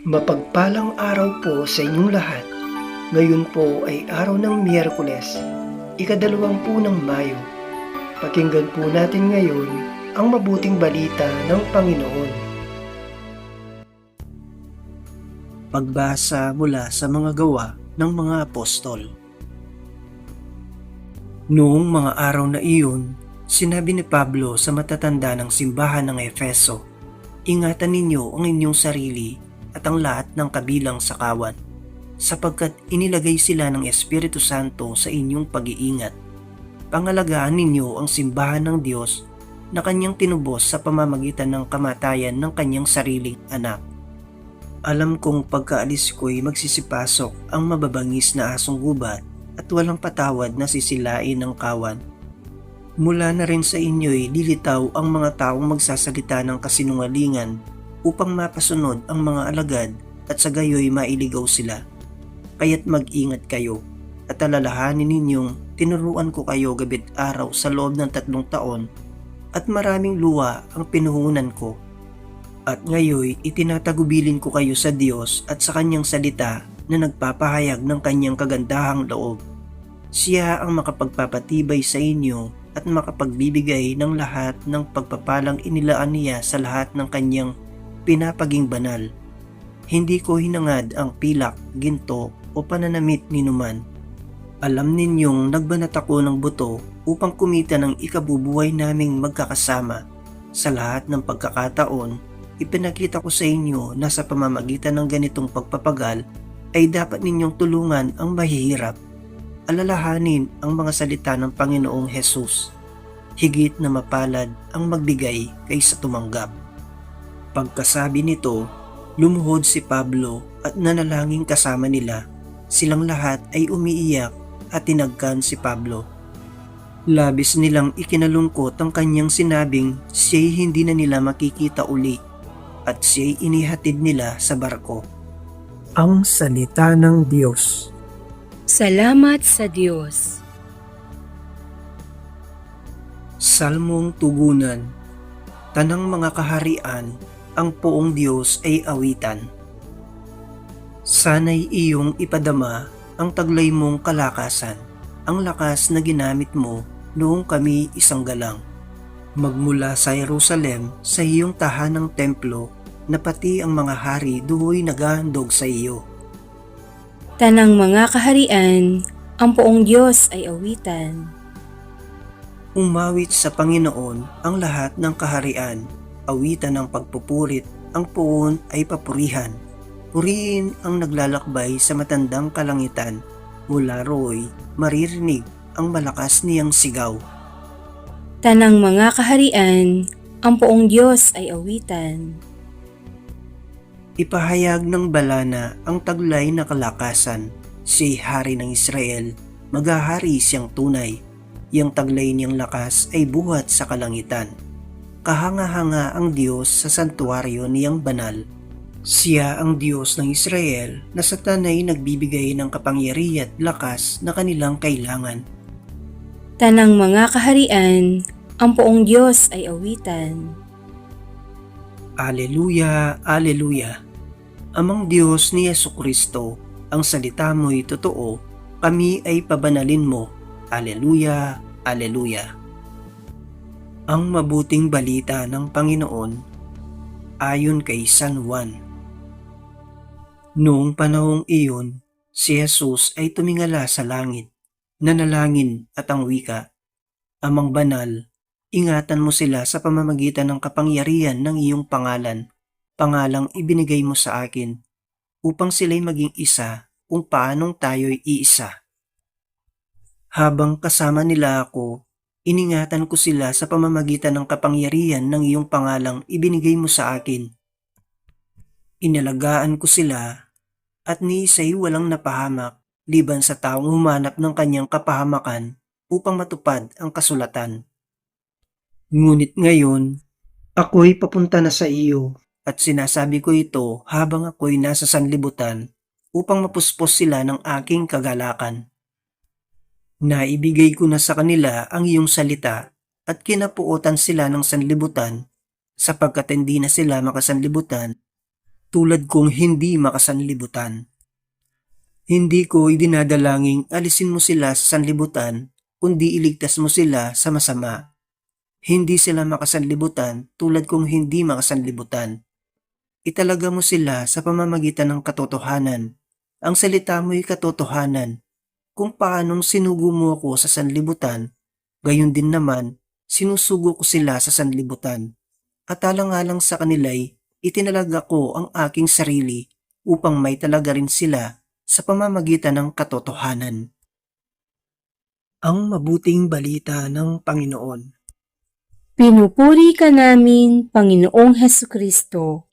Mapagpalang araw po sa inyong lahat. Ngayon po ay araw ng Miyerkules, ika-2 ng Mayo. Pakinggan po natin ngayon ang mabuting balita ng Panginoon. Pagbasa mula sa mga gawa ng mga apostol. Noong mga araw na iyon, sinabi ni Pablo sa matatanda ng simbahan ng Efeso, "Ingatan ninyo ang inyong sarili at ang lahat ng kabilang sa kawan, sapagkat inilagay sila ng Espiritu Santo sa inyong pag-iingat. Pangalagaan ninyo ang simbahan ng Diyos na kanyang tinubos sa pamamagitan ng kamatayan ng kanyang sariling anak. Alam kong pagkaalis ko'y magsisipasok ang mababangis na asong gubat at walang patawad na sisilain ng kawan. Mula na rin sa inyo'y lilitaw ang mga taong magsasalita ng kasinungalingan upang mapasunod ang mga alagad at sa gayoy mailigaw sila. Kaya't mag-ingat kayo at alalahanin ninyong tinuruan ko kayo gabit araw sa loob ng 3 taon at maraming luha ang pinuhunan ko. At ngayoy itinatagubilin ko kayo sa Diyos at sa kanyang salita na nagpapahayag ng kanyang kagandahang loob. Siya ang makapagpapatibay sa inyo at makapagbibigay ng lahat ng pagpapalang inilaan niya sa lahat ng kanyang pinapaging banal. Hindi ko hinangad ang pilak, ginto o pananamit ni numan. Alam ninyong nagbanat ako ng buto upang kumita ng ikabubuhay naming magkakasama. Sa lahat ng pagkakataon, ipinakita ko sa inyo na sa pamamagitan ng ganitong pagpapagal ay dapat ninyong tulungan ang mahihirap. Alalahanin ang mga salita ng Panginoong Hesus. Higit na mapalad ang magbigay kaysa tumanggap." Pagkasabi nito, lumuhod si Pablo at nanalangin kasama nila. Silang lahat ay umiiyak at tinagkan si Pablo. Labis nilang ikinalungkot ang kanyang sinabing siya'y hindi na nila makikita uli at siya'y inihatid nila sa barko. Ang salita ng Diyos. Salamat sa Diyos. Salmong tugunan. Tanang mga kaharian, ang poong Diyos ay awitan. Sana'y iyong ipadama ang taglay mong kalakasan, ang lakas na ginamit mo noong kami isang galang. Magmula sa Jerusalem sa iyong tahanang templo na pati ang mga hari duhoy naghahandog sa iyo. Tanang mga kaharian, ang poong Diyos ay awitan. Umawit sa Panginoon ang lahat ng kaharian, awitan ng pagpupurit, ang poon ay papurihan. Purihin ang naglalakbay sa matandang kalangitan, mula ro'y maririnig ang malakas niyang sigaw. Tanang mga kaharian, ang poong Diyos ay awitan. Ipahayag ng balana ang taglay na kalakasan. Siya'y hari ng Israel, maghahari siyang tunay. Yang taglay niyang lakas ay buhat sa kalangitan. Kahanga-hanga ang Diyos sa santuaryo niyang banal. Siya ang Diyos ng Israel na sa tanay nagbibigay ng kapangyarihan at lakas na kanilang kailangan. Tanang mga kaharian, ang poong Diyos ay awitan. Aleluya, aleluya. Amang Diyos ni Jesucristo, ang salita mo'y totoo, kami ay pabanalin mo. Aleluya, aleluya. Ang mabuting balita ng Panginoon ayon kay San Juan. Noong panahong iyon, si Jesus ay tumingala sa langit, nanalangin at ang wika, "Amang banal, ingatan mo sila sa pamamagitan ng kapangyarihan ng iyong pangalan, pangalang ibinigay mo sa akin, upang sila'y maging isa kung paanong tayo'y iisa. Habang kasama nila ako, iningatan ko sila sa pamamagitan ng kapangyarihan ng iyong pangalang ibinigay mo sa akin. Inalagaan ko sila at ni isa'y walang napahamak liban sa taong humanap ng kanyang kapahamakan upang matupad ang kasulatan. Ngunit ngayon, ako'y papunta na sa iyo at sinasabi ko ito habang ako'y nasa sanlibutan upang mapuspos sila ng aking kagalakan. Naibigay ko na sa kanila ang iyong salita at kinapuotan sila ng sanlibutan sapagkat hindi na sila makasanlibutan tulad kong hindi makasanlibutan. Hindi ko idinadalangin alisin mo sila sa sanlibutan, kundi iligtas mo sila sa masama. Hindi sila makasanlibutan tulad kong hindi makasanlibutan. Italaga mo sila sa pamamagitan ng katotohanan. Ang salita mo'y katotohanan. Kung paanong sinugo mo ako sa sanlibutan, gayon din naman, sinusugo ko sila sa sanlibutan. At alang-alang sa kanila'y itinalaga ko ang aking sarili upang may talaga rin sila sa pamamagitan ng katotohanan. Ang mabuting balita ng Panginoon. Pinupuri ka namin, Panginoong Hesukristo.